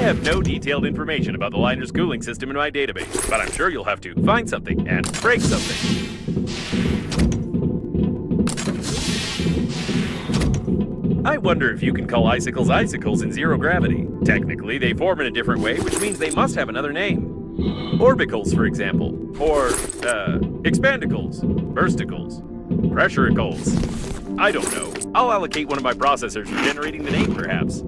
have no detailed information about the liner's cooling system in my database, but I'm sure you'll have to find something and break something. I wonder if you can call icicles icicles in zero gravity. Technically, they form in a different way, which means they must have another name. Orbicles, for example. Or, expandicles, bursticles, pressuricles. I don't know. I'll allocate one of my processors for generating the name, perhaps.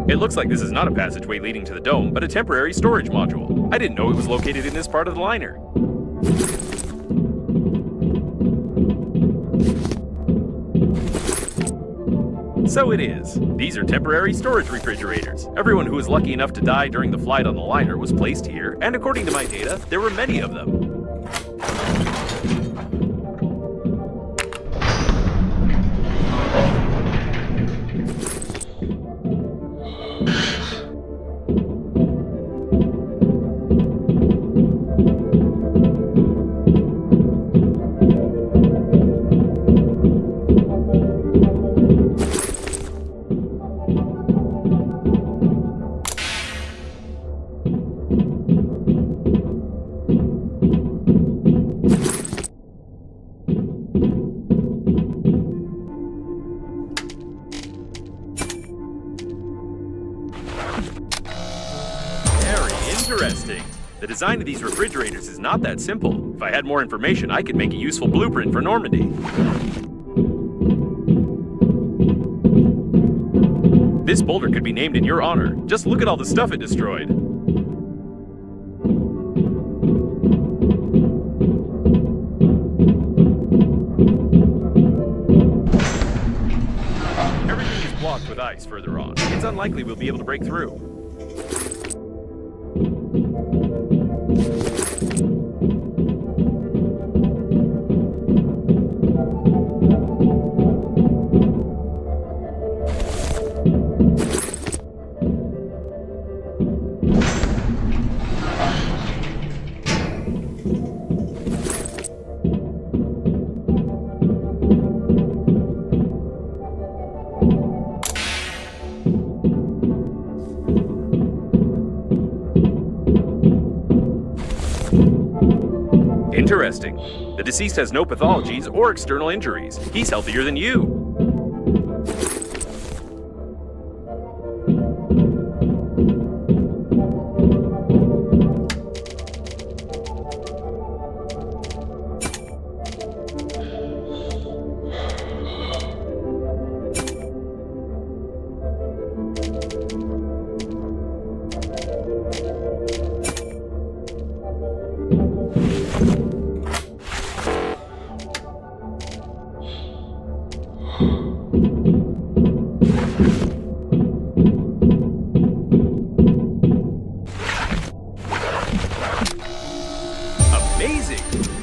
It looks like this is not a passageway leading to the dome, but a temporary storage module. I didn't know it was located in this part of the liner. So it is. These are temporary storage refrigerators. Everyone who was lucky enough to die during the flight on the liner was placed here, and according to my data, there were many of them. Interesting. The design of these refrigerators is not that simple. If I had more information, I could make a useful blueprint for Normandy. This boulder could be named in your honor. Just look at all the stuff it destroyed. Everything is blocked with ice further on. It's unlikely we'll be able to break through. Interesting. The deceased has no pathologies or external injuries. He's healthier than you.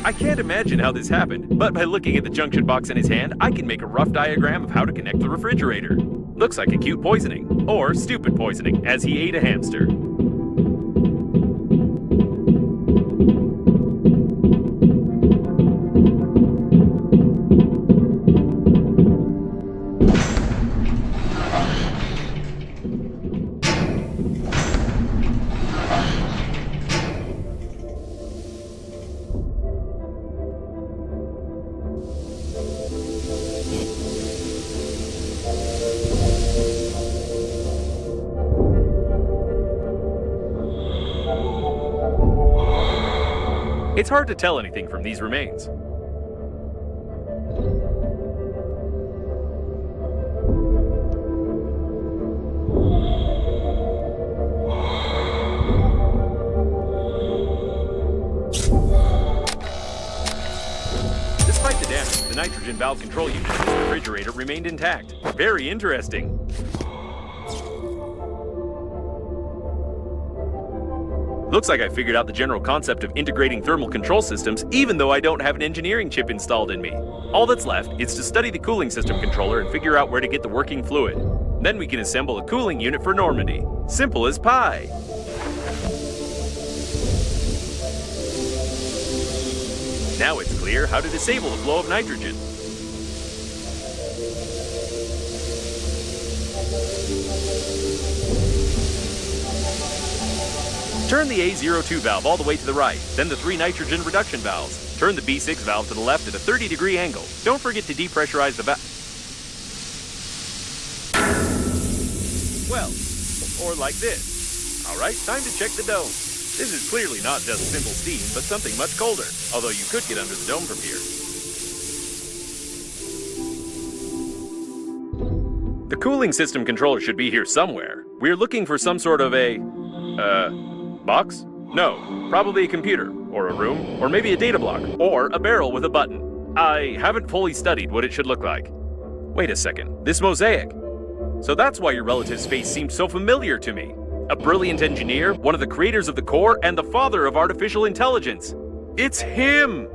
I can't imagine how this happened, but by looking at the junction box in his hand, I can make a rough diagram of how to connect the refrigerator. Looks like acute poisoning, or stupid poisoning, as he ate a hamster. It's hard to tell anything from these remains. Despite the damage, the nitrogen valve control unit in this refrigerator remained intact. Very interesting. Looks like I figured out the general concept of integrating thermal control systems even though I don't have an engineering chip installed in me. All that's left is to study the cooling system controller and figure out where to get the working fluid. Then we can assemble a cooling unit for Normandy. Simple as pie. Now it's clear how to disable the flow of nitrogen. Turn the A02 valve all the way to the right, then the 3 nitrogen reduction valves. Turn the B6 valve to the left at a 30-degree angle. Don't forget to depressurize the valve. Well, or like this. All right, time to check the dome. This is clearly not just simple steam, but something much colder, although you could get under the dome from here. The cooling system controller should be here somewhere. We're looking for some sort of a, box? No, probably a computer, or a room, or maybe a data block, or a barrel with a button. I haven't fully studied what it should look like. Wait a second, this mosaic. So that's why your relative's face seemed so familiar to me. A brilliant engineer, one of the creators of the core, and the father of artificial intelligence. It's him!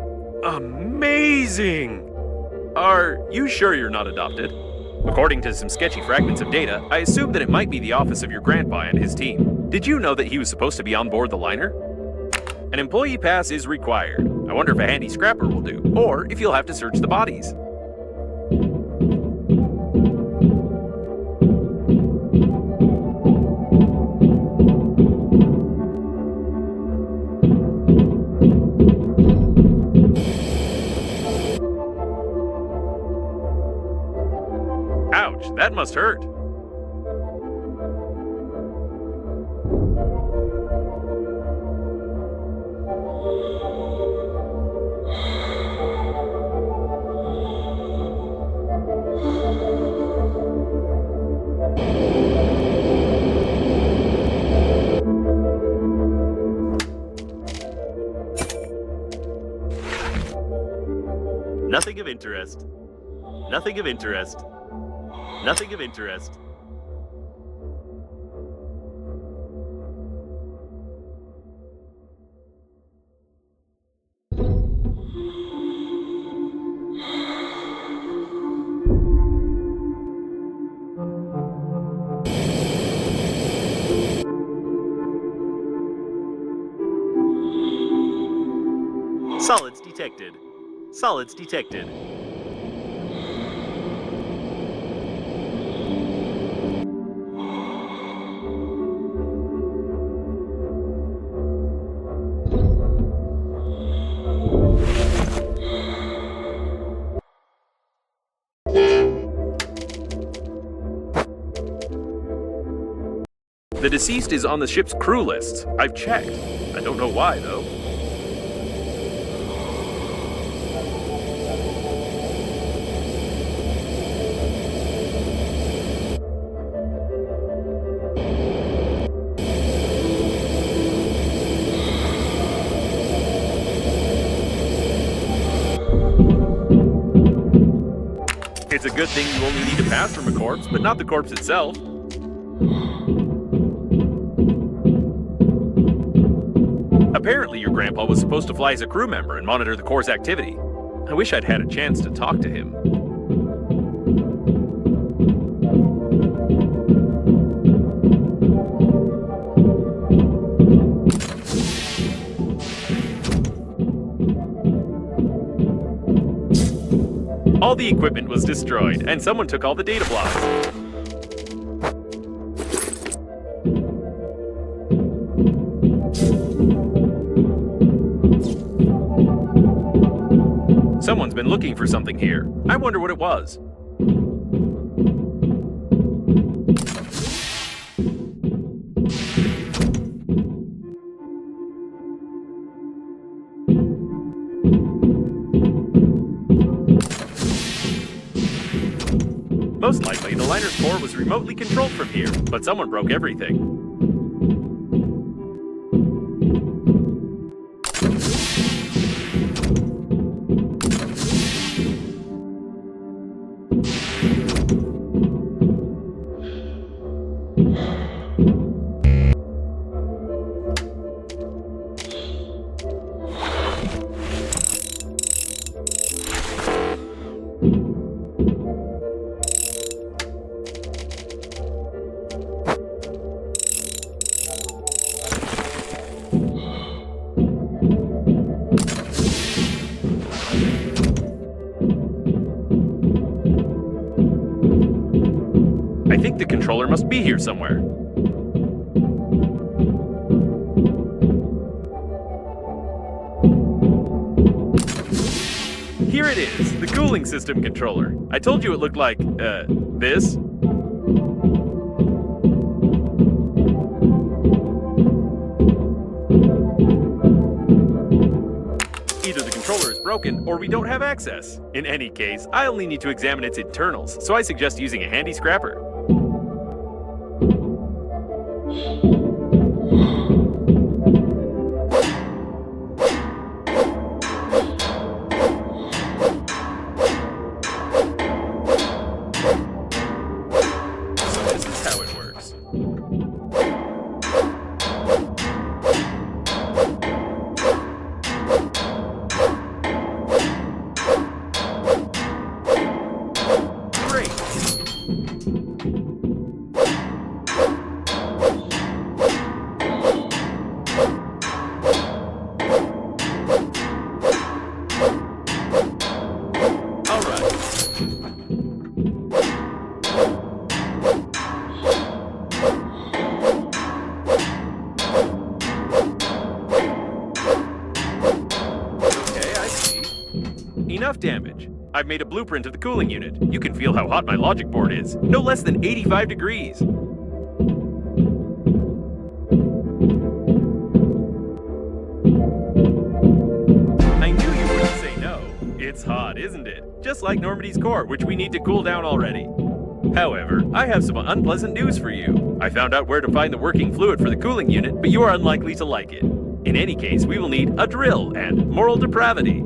Amazing! Are you sure you're not adopted? According to some sketchy fragments of data, I assume that it might be the office of your grandpa and his team. Did you know that he was supposed to be on board the liner? An employee pass is required. I wonder if a handy scrapper will do, or if you'll have to search the bodies. Ouch, that must hurt. Nothing of interest. Nothing of interest. Nothing of interest. Solids detected. Solids detected. The deceased is on the ship's crew lists. I've checked. I don't know why, though. It's a good thing you only need to pass from a corpse, but not the corpse itself. Apparently, your grandpa was supposed to fly as a crew member and monitor the Corps' activity. I wish I'd had a chance to talk to him. All the equipment was destroyed, and someone took all the data blocks. Someone's been looking for something here. I wonder what it was. Most likely, the liner's core was remotely controlled from here, but someone broke everything. somewhere. Here it is, the cooling system controller. I told you it looked like, this. Either the controller is broken, or we don't have access. In any case, I only need to examine its internals, so I suggest using a handy scrapper. So this is how it works. Enough damage. I've made a blueprint of the cooling unit. You can feel how hot my logic board is. No less than 85 degrees. I knew you wouldn't say no. It's hot, isn't it? Just like Normandy's core, which we need to cool down already. However, I have some unpleasant news for you. I found out where to find the working fluid for the cooling unit, but you are unlikely to like it. In any case, we will need a drill and moral depravity.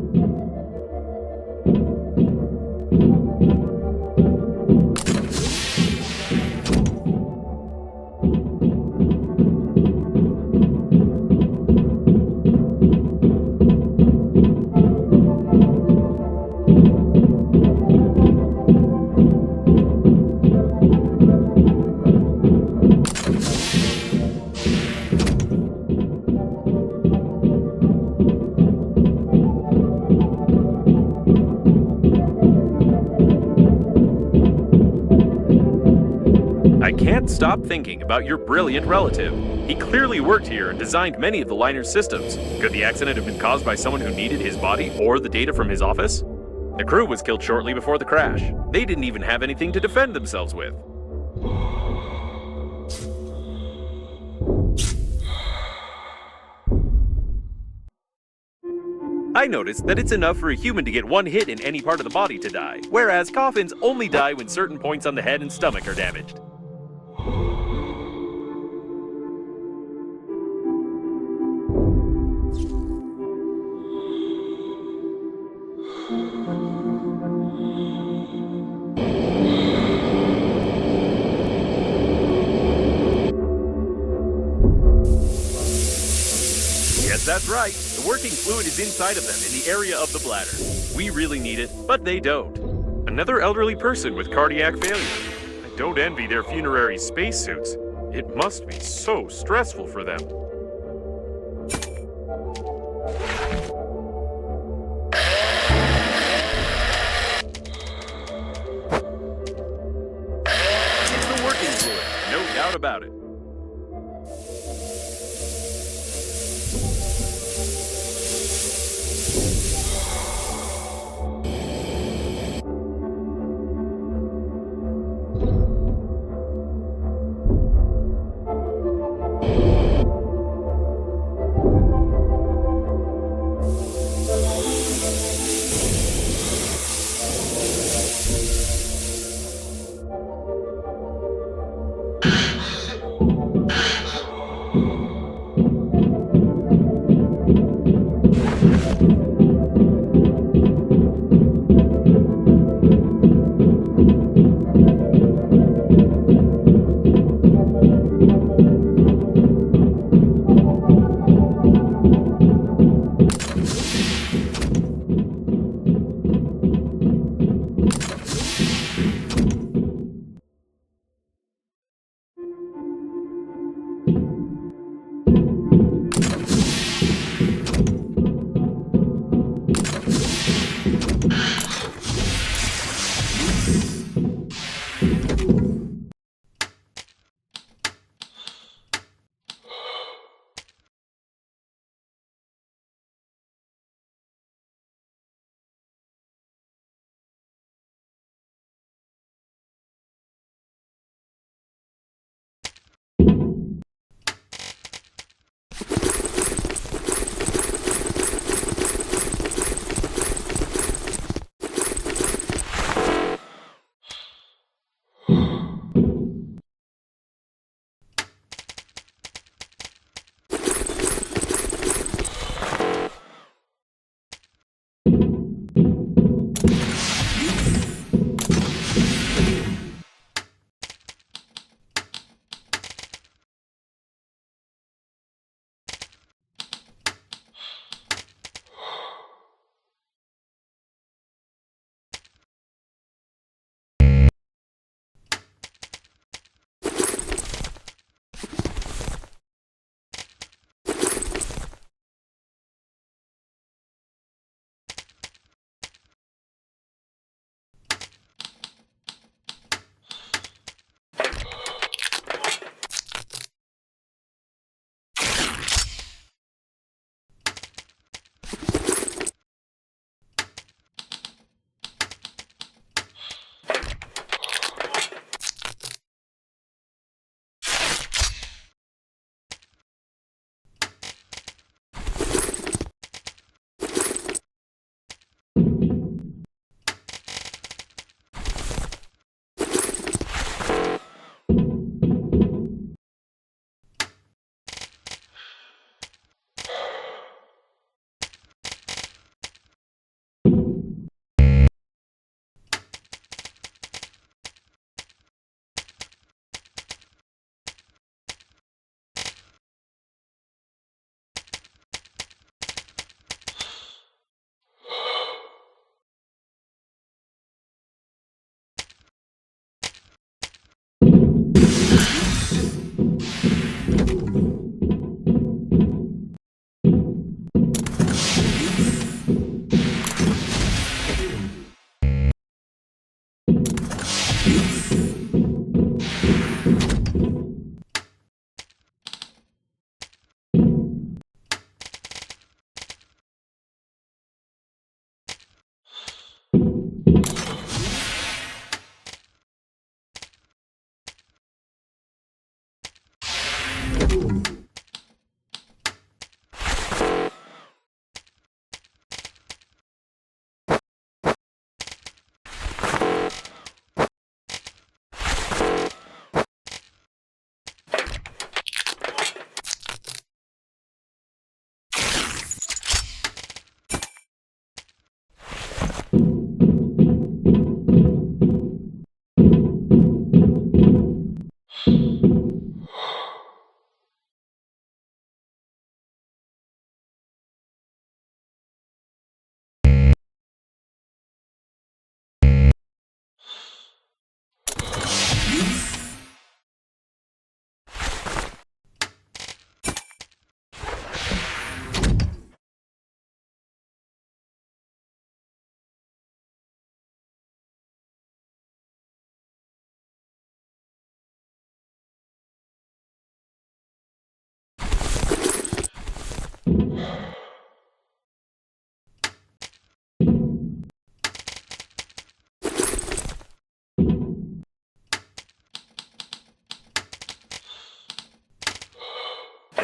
I can't stop thinking about your brilliant relative. He clearly worked here and designed many of the liner's systems. Could the accident have been caused by someone who needed his body or the data from his office? The crew was killed shortly before the crash. They didn't even have anything to defend themselves with. I noticed that it's enough for a human to get one hit in any part of the body to die, whereas coffins only die when certain points on the head and stomach are damaged. Yes, that's right. The working fluid is inside of them in the area of the bladder. We really need it, but they don't. Another elderly person with cardiac failure. I don't envy their funerary spacesuits. It must be so stressful for them. It's the working fluid, no doubt about it.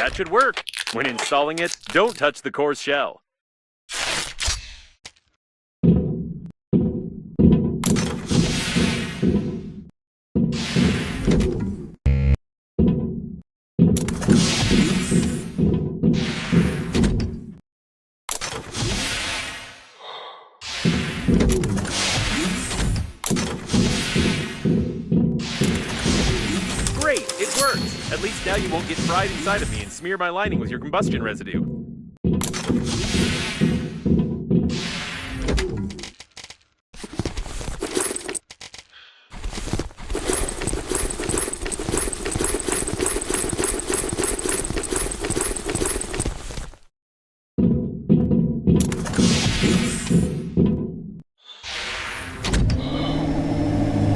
That should work. When installing it, don't touch the core's shell. Great, it works! At least now you won't get fried inside of me and smear my lining with your combustion residue.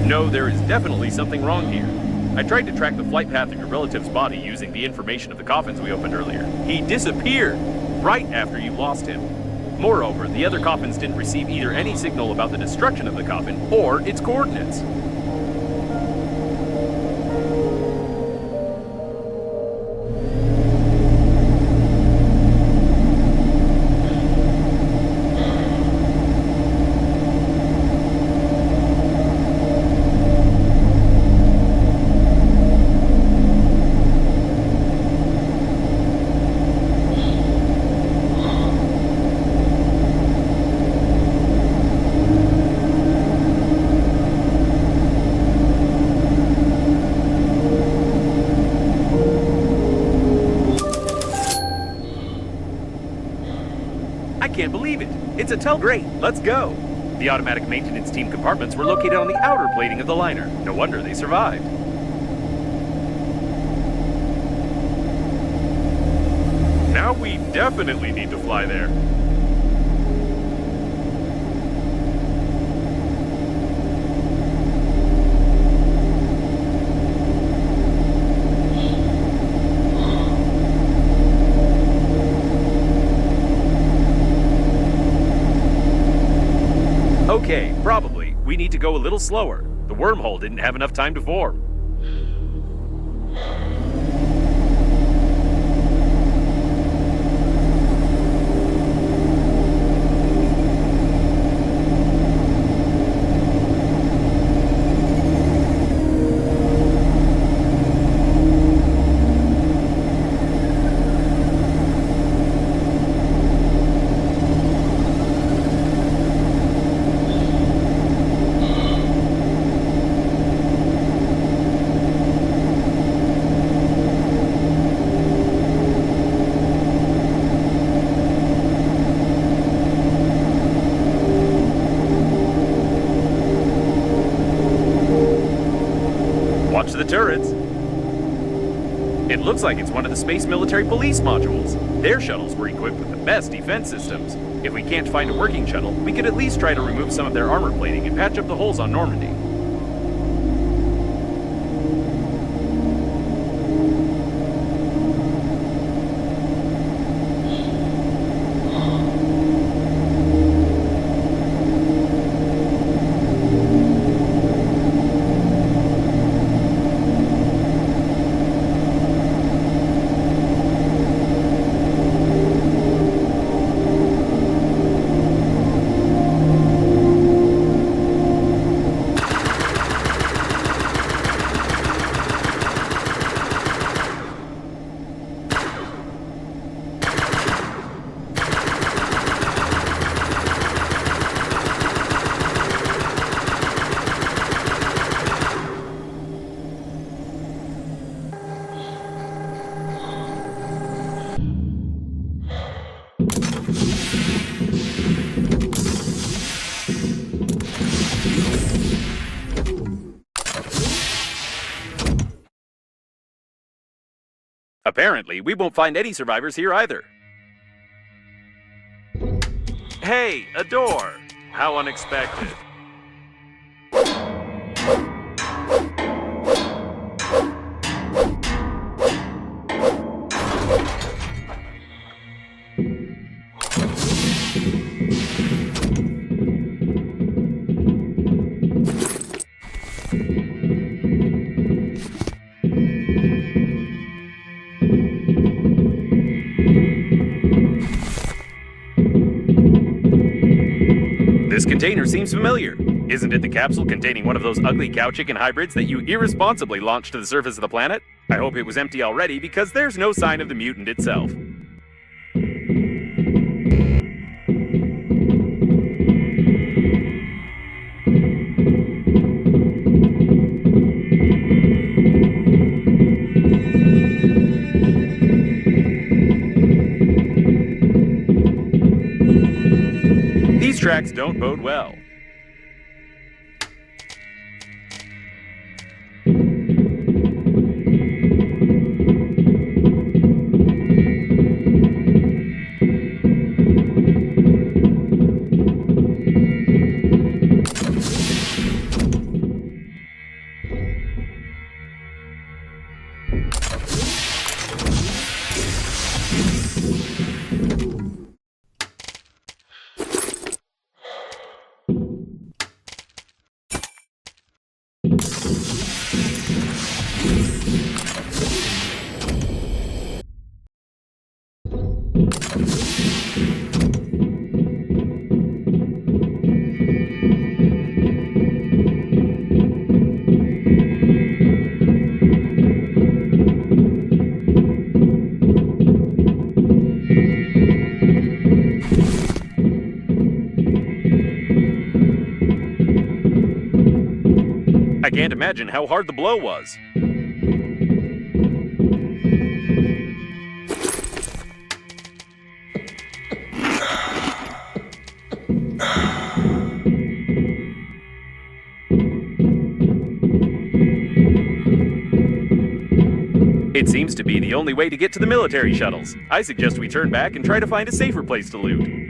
No, there is definitely something wrong here. I tried to track the flight path of your relative's body using the information of the coffins we opened earlier. He disappeared right after you lost him. Moreover, the other coffins didn't receive either any signal about the destruction of the coffin or its coordinates. I can't believe it. It's a Great, let's go. The automatic maintenance team compartments were located on the outer plating of the liner. No wonder they survived. Now we definitely need to fly there. Okay, probably. We need to go a little slower. The wormhole didn't have enough time to form. Watch the turrets. It looks like it's one of the Space Military Police modules. Their shuttles were equipped with the best defense systems. If we can't find a working shuttle, we could at least try to remove some of their armor plating and patch up the holes on Normandy. Apparently, we won't find any survivors here either. Hey, a door! How unexpected. This container seems familiar. Isn't it the capsule containing one of those ugly cow chicken hybrids that you irresponsibly launched to the surface of the planet? I hope it was empty already because there's no sign of the mutant itself. These tracks don't bode well. I can't imagine how hard the blow was. It seems to be the only way to get to the military shuttles. I suggest we turn back and try to find a safer place to loot.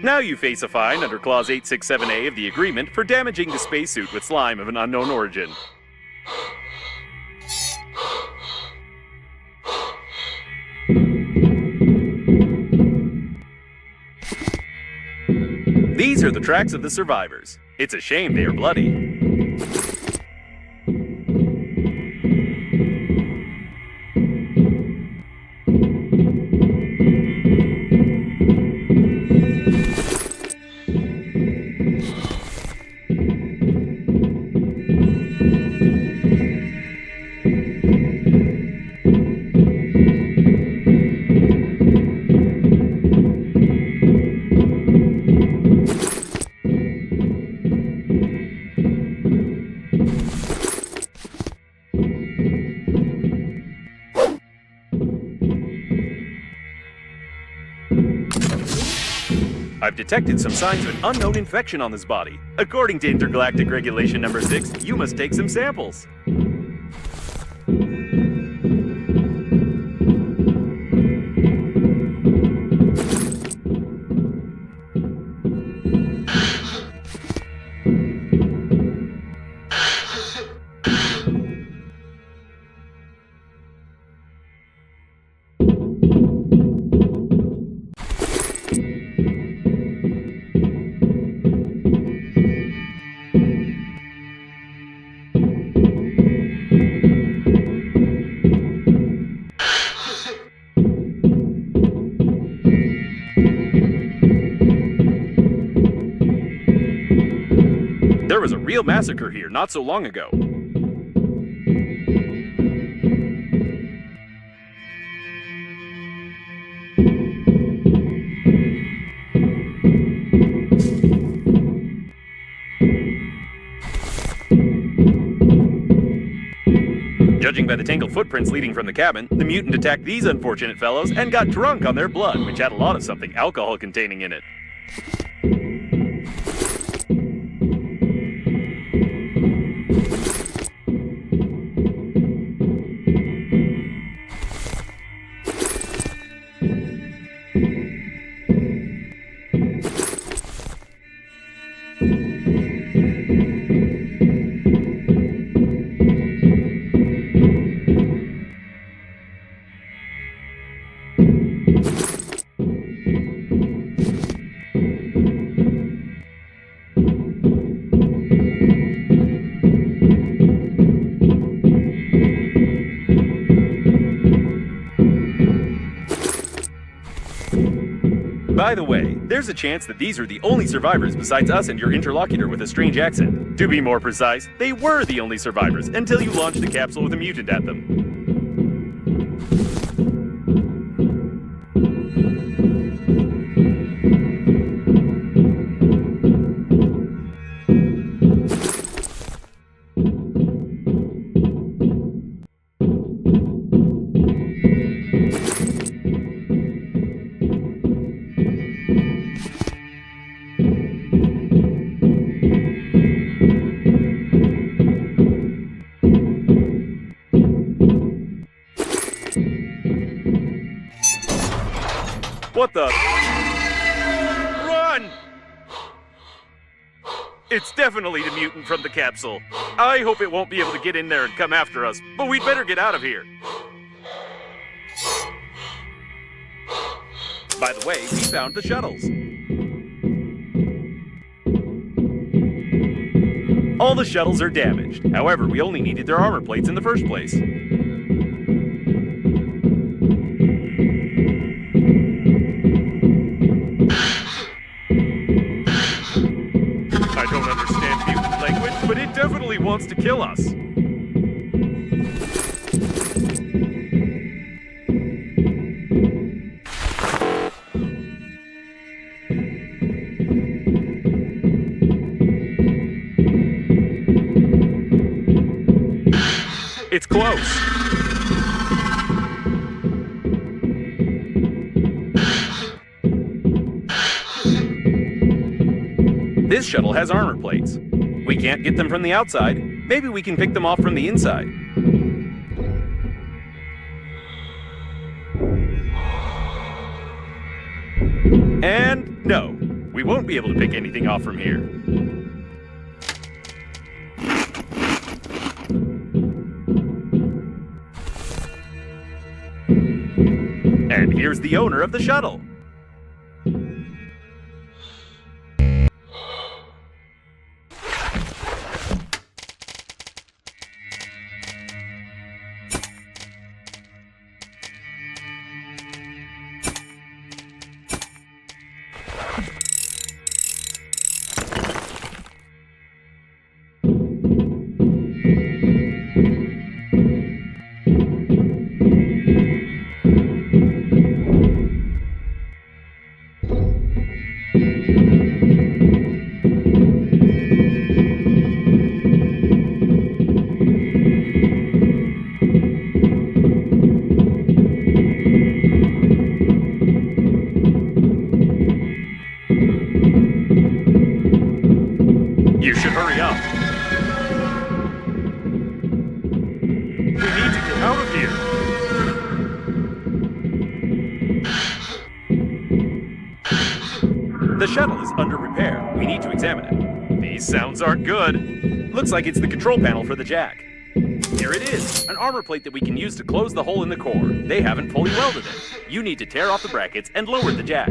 Now you face a fine under Clause 867A of the agreement for damaging the spacesuit with slime of an unknown origin. These are the tracks of the survivors. It's a shame they are bloody. I've detected some signs of an unknown infection on this body. According to Intergalactic Regulation Number 6, you must take some samples. There was a real massacre here not so long ago. Judging by the tangled footprints leading from the cabin, the mutant attacked these unfortunate fellows and got drunk on their blood, which had a lot of something alcohol-containing in it. By the way, there's a chance that these are the only survivors besides us and your interlocutor with a strange accent. To be more precise, they were the only survivors until you launched a capsule with a mutant at them. What the? Run! It's definitely the mutant from the capsule. I hope it won't be able to get in there and come after us, but we'd better get out of here. By the way, we found the shuttles. All the shuttles are damaged. However, we only needed their armor plates in the first place. I don't understand mutant language, but it definitely wants to kill us. It's close. This shuttle has armor plates. We can't get them from the outside. Maybe we can pick them off from the inside. And no, we won't be able to pick anything off from here. And here's the owner of the shuttle. You should hurry up. We need to get out of here. The shuttle is under repair. We need to examine it. These sounds aren't good. Looks like it's the control panel for the jack. Here it is, an armor plate that we can use to close the hole in the core. They haven't fully welded it. You need to tear off the brackets and lower the jack.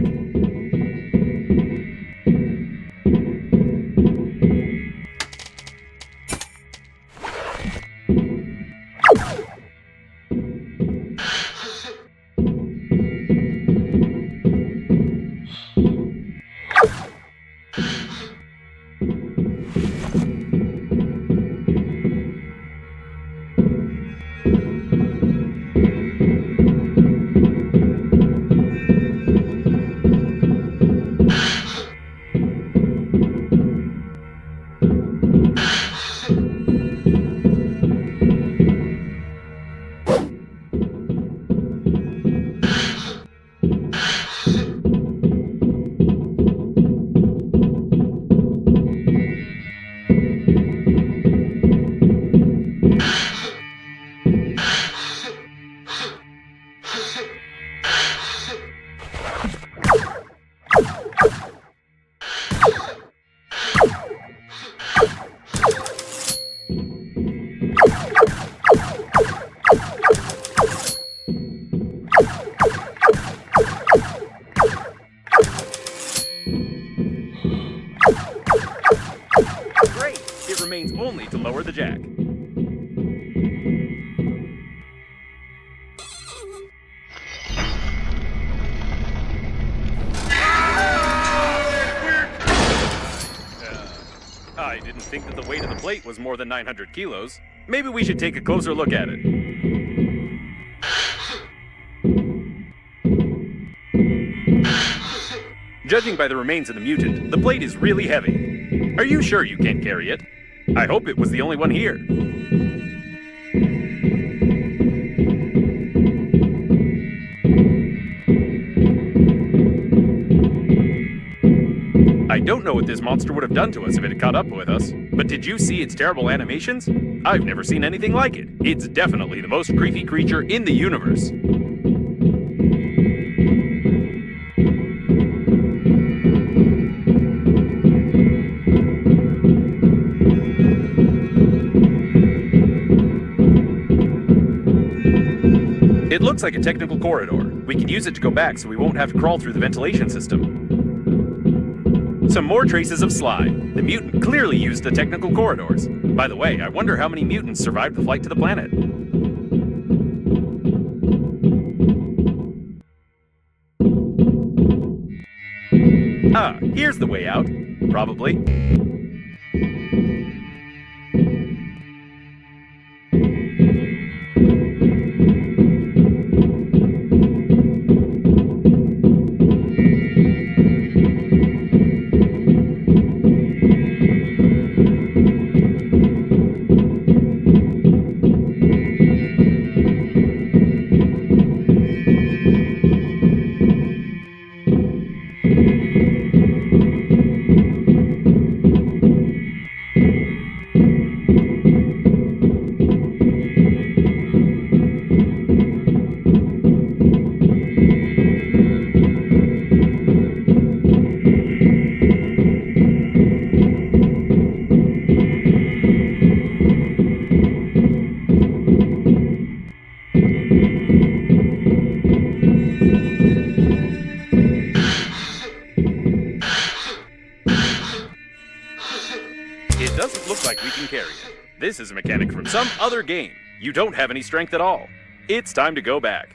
Remains only to lower the jack. I didn't think that the weight of the plate was more than 900 kilos. Maybe we should take a closer look at it. Judging by the remains of the mutant, the plate is really heavy. Are you sure you can't carry it? I hope it was the only one here. I don't know what this monster would have done to us if it had caught up with us, but did you see its terrible animations? I've never seen anything like it. It's definitely the most creepy creature in the universe. It looks like a technical corridor. We can use it to go back so we won't have to crawl through the ventilation system. Some more traces of slime. The mutant clearly used the technical corridors. By the way, I wonder how many mutants survived the flight to the planet. Ah, here's the way out. Probably. like we can carry it. This is a mechanic from some other game. You don't have any strength at all. It's time to go back.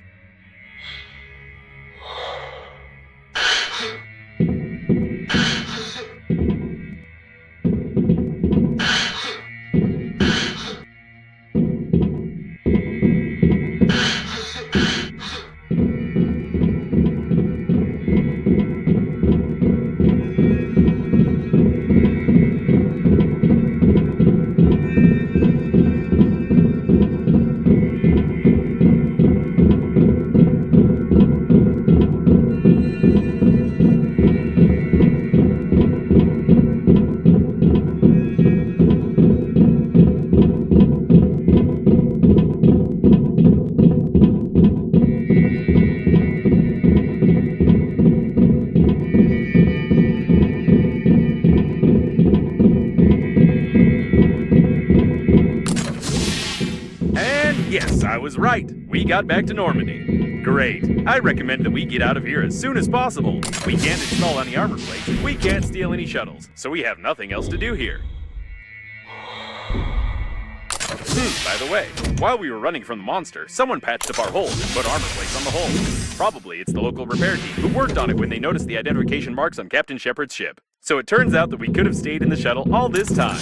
Yes, I was right. We got back to Normandy. Great. I recommend that we get out of here as soon as possible. We can't install any armor plates. We can't steal any shuttles. So we have nothing else to do here. By the way, while we were running from the monster, someone patched up our holes and put armor plates on the holes. Probably it's the local repair team who worked on it when they noticed the identification marks on Captain Shepard's ship. So it turns out that we could have stayed in the shuttle all this time.